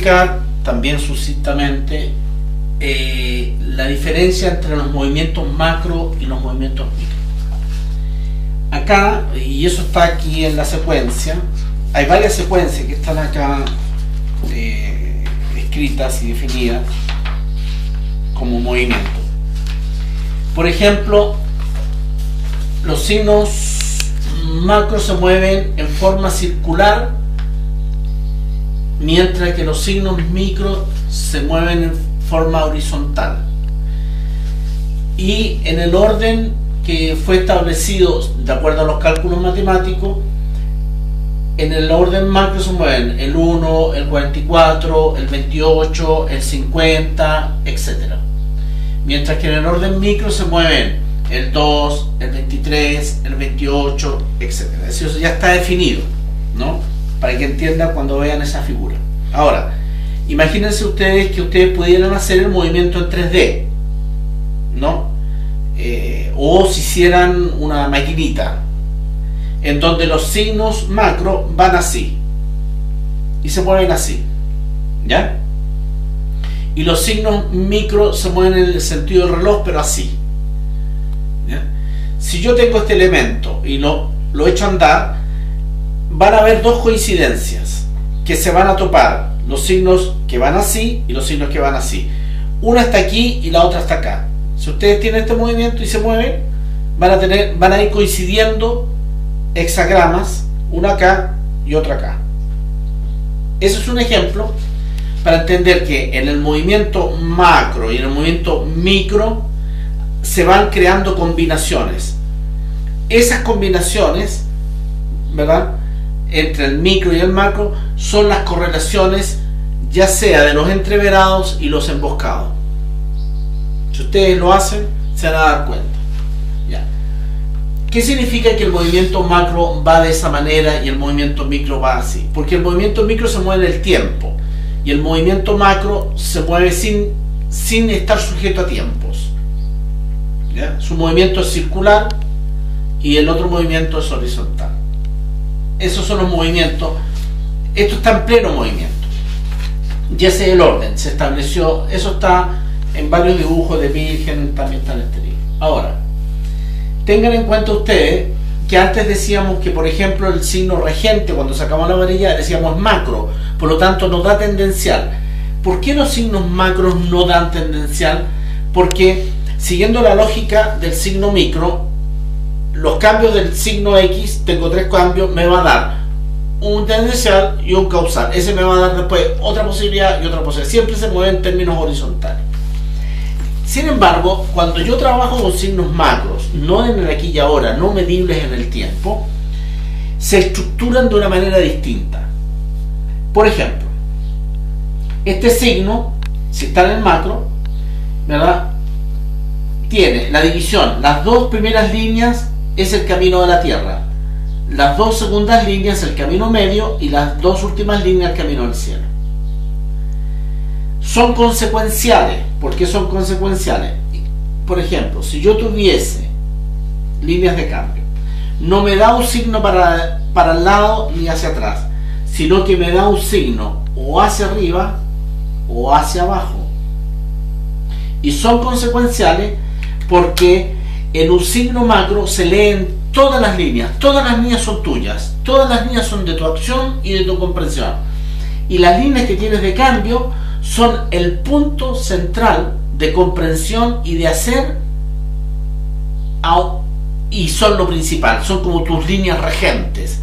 explicar también sucintamente la diferencia entre los movimientos macro y los movimientos micro. Acá, y eso está aquí en la secuencia, hay varias secuencias que están acá escritas y definidas como movimiento. Por ejemplo, los signos macro se mueven en forma circular, mientras que los signos micro se mueven en forma horizontal. Y en el orden que fue establecido de acuerdo a los cálculos matemáticos, en el orden macro se mueven el 1, el 44, el 28, el 50, etc. Mientras que en el orden micro se mueven el 2, el 23, el 28, etc. Eso ya está definido, ¿no? Para que entiendan cuando vean esa figura. Ahora, imagínense ustedes que ustedes pudieran hacer el movimiento en 3D, ¿no? O si hicieran una maquinita en donde los signos macro van así y se mueven así, ¿ya? Y los signos micro se mueven en el sentido del reloj, pero así, ¿ya? Si yo tengo este elemento y lo echo a andar, van a haber dos coincidencias que se van a topar: los signos que van así y los signos que van así. Una está aquí y la otra está acá. Si ustedes tienen este movimiento y se mueven, van a ir coincidiendo hexagramas, una acá y otra acá. Eso es un ejemplo para entender que en el movimiento macro y en el movimiento micro se van creando combinaciones. Esas combinaciones, ¿verdad?, entre el micro y el macro son las correlaciones, ya sea de los entreverados y los emboscados. Si ustedes lo hacen, se van a dar cuenta. ¿Ya? ¿Qué significa que el movimiento macro va de esa manera y el movimiento micro va así? Porque el movimiento micro se mueve en el tiempo y el movimiento macro se mueve sin estar sujeto a tiempos. ¿Ya? Su movimiento es circular y el otro movimiento es horizontal. Esos son los movimientos. Esto está en pleno movimiento. Ya ese es el orden, se estableció. Eso está en varios dibujos de Virgen, también está en este libro. Ahora, tengan en cuenta ustedes que antes decíamos que, por ejemplo, el signo regente, cuando sacamos la varilla, decíamos macro, por lo tanto no da tendencial. ¿Por qué los signos macros no dan tendencial? Porque, siguiendo la lógica del signo micro, los cambios del signo X, tengo tres cambios, me va a dar un tendencial y un causal. Ese me va a dar después otra posibilidad y otra posibilidad. Siempre se mueve en términos horizontales. Sin embargo, cuando yo trabajo con signos macros, no en el aquí y ahora, no medibles en el tiempo, se estructuran de una manera distinta. Por ejemplo, este signo, si está en el macro, ¿verdad?, tiene la división. Las dos primeras líneas es el camino de la Tierra, las dos segundas líneas el camino medio y las dos últimas líneas el camino del cielo. Son consecuenciales. ¿Por qué son consecuenciales? Por ejemplo, si yo tuviese líneas de cambio, no me da un signo para el lado ni hacia atrás, sino que me da un signo o hacia arriba o hacia abajo. Y son consecuenciales porque en un signo macro se leen todas las líneas son tuyas, todas las líneas son de tu acción y de tu comprensión. Y las líneas que tienes de cambio son el punto central de comprensión y de hacer, y son lo principal, son como tus líneas regentes.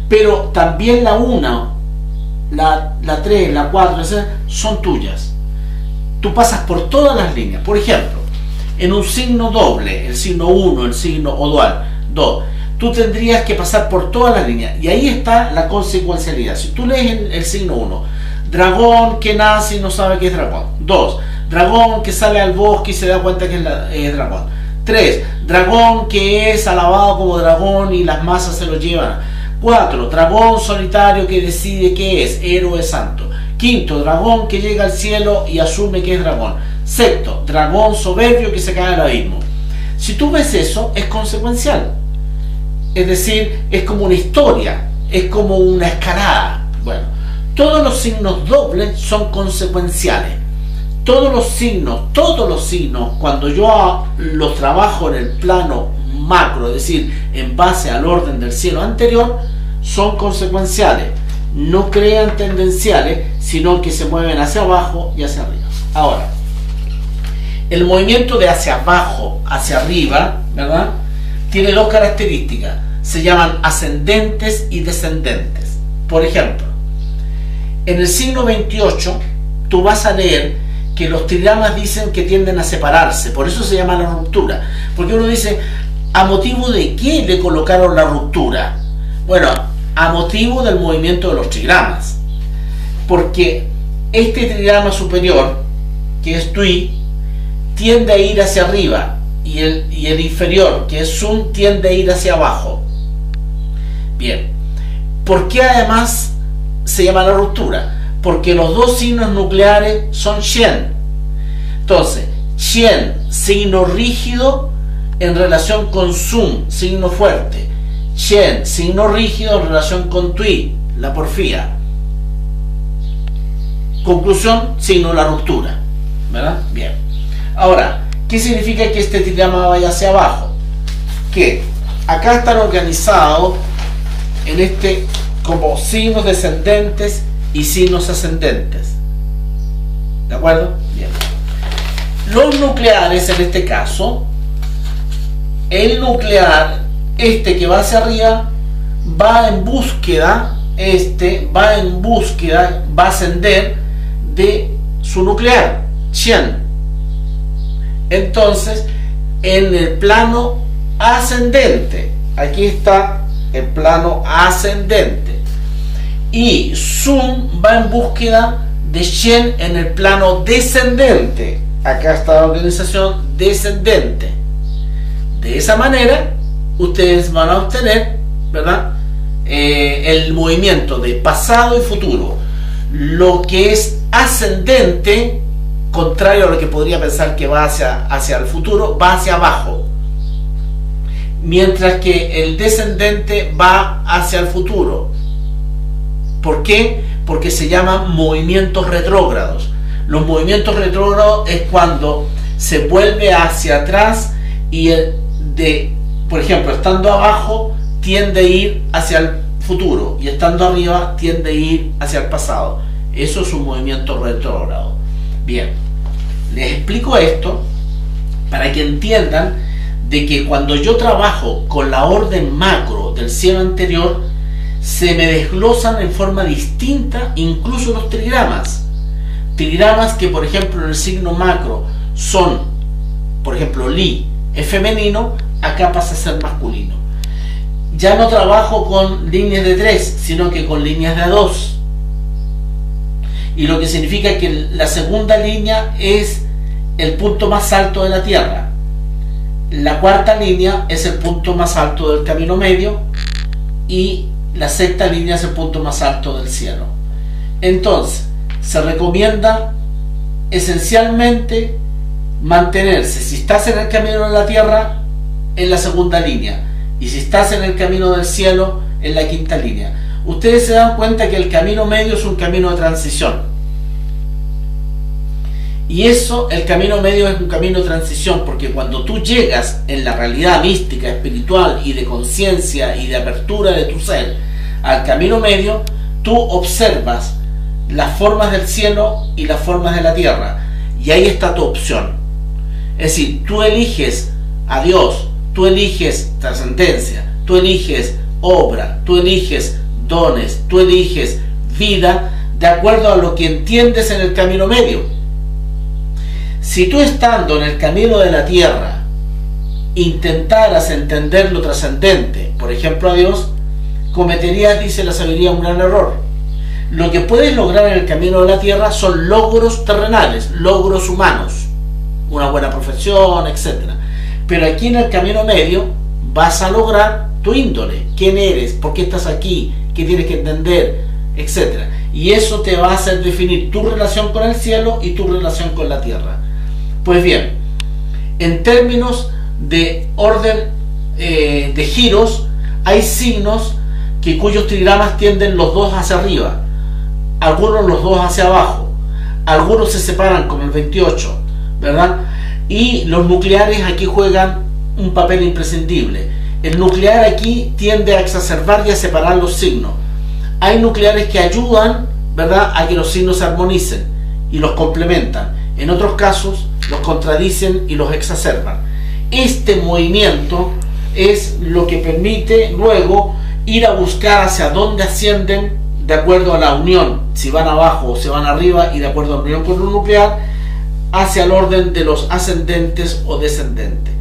Pero también la 1, la 3, la 4, son tuyas. Tú pasas por todas las líneas. Por ejemplo, en un signo doble, el signo 1, el signo o dual 2, tú tendrías que pasar por todas las líneas, y ahí está la consecuencialidad. Si tú lees el signo 1, dragón que nace y no sabe que es dragón. 2, dragón que sale al bosque y se da cuenta que es dragón. 3, dragón que es alabado como dragón y las masas se lo llevan. 4, dragón solitario que decide qué es, héroe santo. 5, dragón que llega al cielo y asume que es dragón. 6, dragón soberbio que se cae al abismo. Si tú ves eso, es consecuencial. Es decir, es como una historia, es como una escalada. Bueno, todos los signos dobles son consecuenciales. Todos los signos, cuando yo los trabajo en el plano macro, es decir, en base al orden del cielo anterior, son consecuenciales. No crean tendenciales, sino que se mueven hacia abajo y hacia arriba. Ahora, el movimiento de hacia abajo, hacia arriba, ¿verdad?, tiene dos características. Se llaman ascendentes y descendentes. Por ejemplo, en el signo 28, tú vas a leer que los trigramas dicen que tienden a separarse. Por eso se llama la ruptura. Porque uno dice, ¿a motivo de qué le colocaron la ruptura? Bueno, a motivo del movimiento de los trigramas. Porque este trigrama superior, que es Tui, tiende a ir hacia arriba, y el inferior, que es Sun, tiende a ir hacia abajo. Bien, ¿por qué además se llama la ruptura? Porque los dos signos nucleares son Shen. Entonces, Shen, signo rígido en relación con Sun, signo fuerte. Shen, signo rígido en relación con Tui, la porfía. Conclusión, signo de la ruptura, ¿verdad? Bien. Ahora, ¿qué significa que este trigrama vaya hacia abajo? Que acá están organizados en como signos descendentes y signos ascendentes. ¿De acuerdo? Bien. Los nucleares, en este caso, el nuclear, que va hacia arriba, va en búsqueda, va a ascender de su nuclear, Shen. Entonces, en el plano ascendente, aquí está el plano ascendente, y Sun va en búsqueda de Shen en el plano descendente. Acá está la organización descendente. De esa manera ustedes van a obtener, ¿verdad?, el movimiento de pasado y futuro. Lo que es ascendente, contrario a lo que podría pensar que va hacia el futuro, va hacia abajo, mientras que el descendente va hacia el futuro. ¿Por qué? Porque se llaman movimientos retrógrados. Los movimientos retrógrados es cuando se vuelve hacia atrás y por ejemplo, estando abajo tiende a ir hacia el futuro y estando arriba tiende a ir hacia el pasado. Eso es un movimiento retrógrado. Bien, les explico esto para que entiendan de que cuando yo trabajo con la orden macro del cielo anterior, se me desglosan en forma distinta incluso los trigramas. Trigramas que, por ejemplo, en el signo macro son, por ejemplo, Li es femenino, acá pasa a ser masculino. Ya no trabajo con líneas de 3, sino que con líneas de 2. Y lo que significa que la segunda línea es el punto más alto de la Tierra. La cuarta línea es el punto más alto del camino medio y la sexta línea es el punto más alto del cielo. Entonces, se recomienda esencialmente mantenerse, si estás en el camino de la Tierra, en la segunda línea, y si estás en el camino del cielo, en la quinta línea. Ustedes se dan cuenta que el camino medio es un camino de transición. Y eso, el camino medio es un camino de transición, porque cuando tú llegas en la realidad mística, espiritual y de conciencia y de apertura de tu ser al camino medio, tú observas las formas del cielo y las formas de la tierra, y ahí está tu opción. Es decir, tú eliges a Dios, tú eliges trascendencia, tú eliges obra, tú eliges dones, tú eliges vida, de acuerdo a lo que entiendes en el camino medio. Si tú, estando en el camino de la tierra, intentaras entender lo trascendente, por ejemplo a Dios, cometerías, dice la sabiduría, un gran error. Lo que puedes lograr en el camino de la tierra son logros terrenales, logros humanos, una buena profesión, etc. Pero aquí en el camino medio vas a lograr tu índole, quién eres, por qué estás aquí, qué tienes que entender, etc. Y eso te va a hacer definir tu relación con el cielo y tu relación con la tierra. Pues bien, en términos de orden de giros, hay signos cuyos trigramas tienden los dos hacia arriba. algunos los dos hacia abajo, algunos se separan como el 28, ¿verdad? Y los nucleares aquí juegan un papel imprescindible. El nuclear aquí tiende a exacerbar y a separar los signos. Hay nucleares que ayudan, ¿verdad?, a que los signos se armonicen y los complementan. En otros casos los contradicen y los exacerban. Este movimiento es lo que permite luego ir a buscar hacia dónde ascienden de acuerdo a la unión, si van abajo o si van arriba, y de acuerdo a la unión con un nuclear, hacia el orden de los ascendentes o descendentes.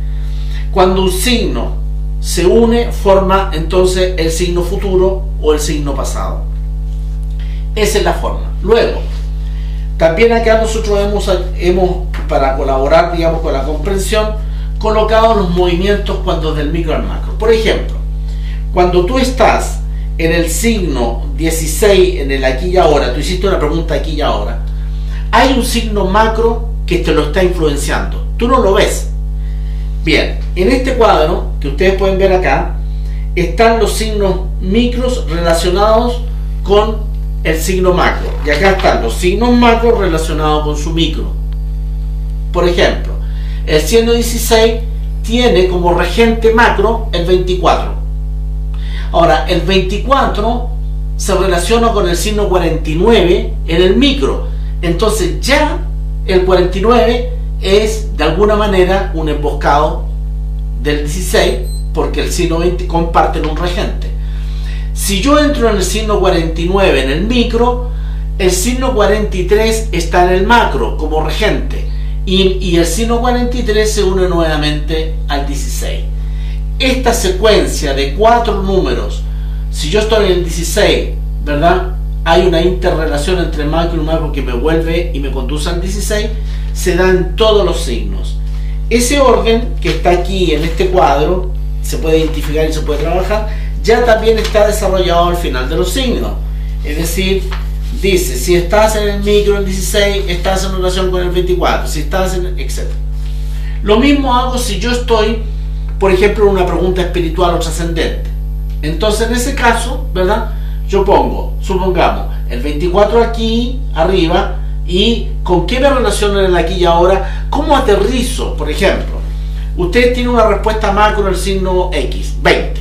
Cuando un signo se une, forma entonces el signo futuro o el signo pasado. Esa es la forma. Luego, también acá nosotros hemos para colaborar, digamos, con la comprensión, colocado los movimientos cuando del micro al macro. Por ejemplo, cuando tú estás en el signo 16, en el aquí y ahora, tú hiciste una pregunta aquí y ahora, hay un signo macro que te lo está influenciando. Tú no lo ves. Bien, en este cuadro que ustedes pueden ver acá, están los signos micros relacionados con el signo macro. Y acá están los signos macros relacionados con su micro. Por ejemplo, el signo 16 tiene como regente macro el 24. Ahora, el 24 se relaciona con el signo 49 en el micro. Entonces ya el 49 es de alguna manera un emboscado del 16, porque el signo 20 comparten un regente. Si yo entro en el signo 49 en el micro, el signo 43 está en el macro como regente, y el signo 43 se une nuevamente al 16. Esta secuencia de 4 números, si yo estoy en el 16, ¿verdad?, hay una interrelación entre macro y macro que me vuelve y me conduce al 16, se da en todos los signos. Ese orden que está aquí en este cuadro se puede identificar y se puede trabajar, ya también está desarrollado al final de los signos. Es decir, dice, si estás en el micro, el 16, estás en relación con el 24, si estás en, etc. Lo mismo hago si yo estoy, por ejemplo, en una pregunta espiritual o trascendente. Entonces, en ese caso, ¿verdad?, yo pongo, supongamos, el 24 aquí, arriba, y ¿con qué me relaciono en el aquí y ahora? ¿Cómo aterrizo? Por ejemplo, usted tiene una respuesta macro del signo X, 20.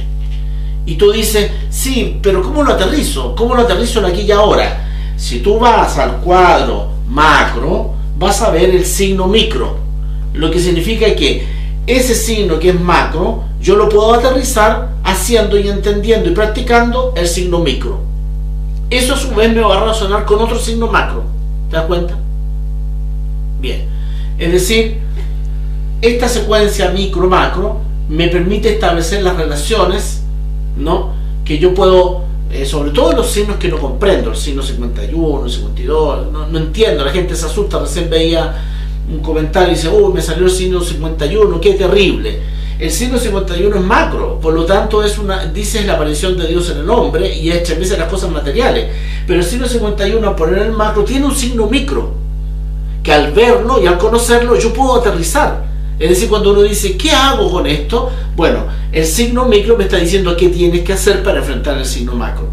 Y tú dices, sí, pero ¿cómo lo aterrizo? ¿Cómo lo aterrizo en aquí y ahora? Si tú vas al cuadro macro, vas a ver el signo micro. Lo que significa que ese signo que es macro, yo lo puedo aterrizar haciendo y entendiendo y practicando el signo micro. Eso a su vez me va a relacionar con otro signo macro. ¿Te das cuenta? Bien. Es decir, esta secuencia micro-macro me permite establecer las relaciones, ¿no?, que yo puedo, sobre todo los signos que no comprendo, el signo 51, 52, no entiendo, la gente se asusta. Recién veía un comentario y dice, uy, me salió el signo 51, qué terrible. El signo 51 es macro, por lo tanto dice la aparición de Dios en el hombre y establece las cosas materiales. Pero el signo 51, al poner el macro, tiene un signo micro, que al verlo y al conocerlo yo puedo aterrizar. Es decir, cuando uno dice, ¿qué hago con esto? Bueno, el signo micro me está diciendo qué tienes que hacer para enfrentar el signo macro.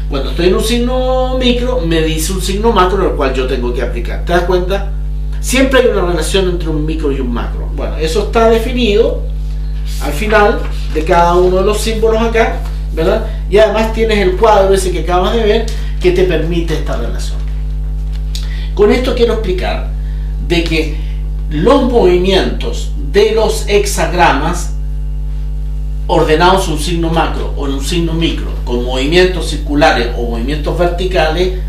Cuando estoy en un signo micro, me dice un signo macro en el cual yo tengo que aplicar. ¿Te das cuenta? Siempre hay una relación entre un micro y un macro. Bueno, eso está definido al final de cada uno de los símbolos acá, ¿verdad? Y además tienes el cuadro ese que acabas de ver que te permite esta relación. Con esto quiero explicar de que los movimientos de los hexagramas ordenados en un signo macro o en un signo micro, con movimientos circulares o movimientos verticales,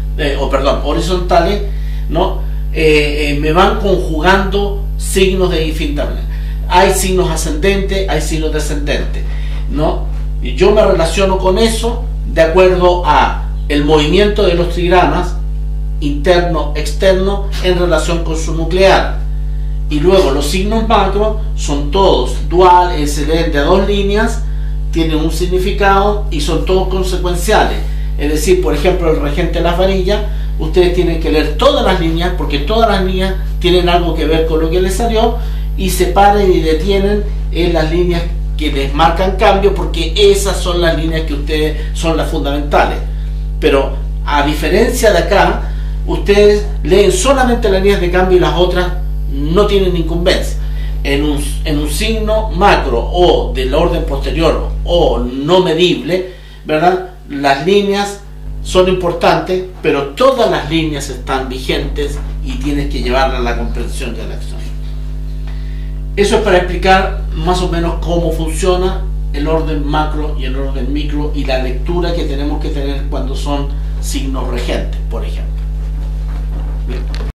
horizontales, ¿no?, me van conjugando signos de distinta manera. Hay signos ascendentes, hay signos descendentes, ¿no? Y yo me relaciono con eso de acuerdo a el movimiento de los trigramas interno, externo, en relación con su nuclear. Y luego los signos macro son todos dual, excelente a 2 líneas, tienen un significado y son todos consecuenciales. Es decir, por ejemplo, el regente de las varillas, ustedes tienen que leer todas las líneas, porque todas las líneas tienen algo que ver con lo que les salió, y se paren y detienen en las líneas que les marcan cambio, porque esas son las líneas que ustedes son las fundamentales. Pero A diferencia de acá, ustedes leen solamente las líneas de cambio y las otras no tienen incumbencia. En un signo macro o del orden posterior o no medible, ¿verdad? Las líneas son importantes, pero todas las líneas están vigentes y tienes que llevarlas a la comprensión de la acción. Eso es para explicar más o menos cómo funciona el orden macro y el orden micro y la lectura que tenemos que tener cuando son signos regentes, por ejemplo. Bien.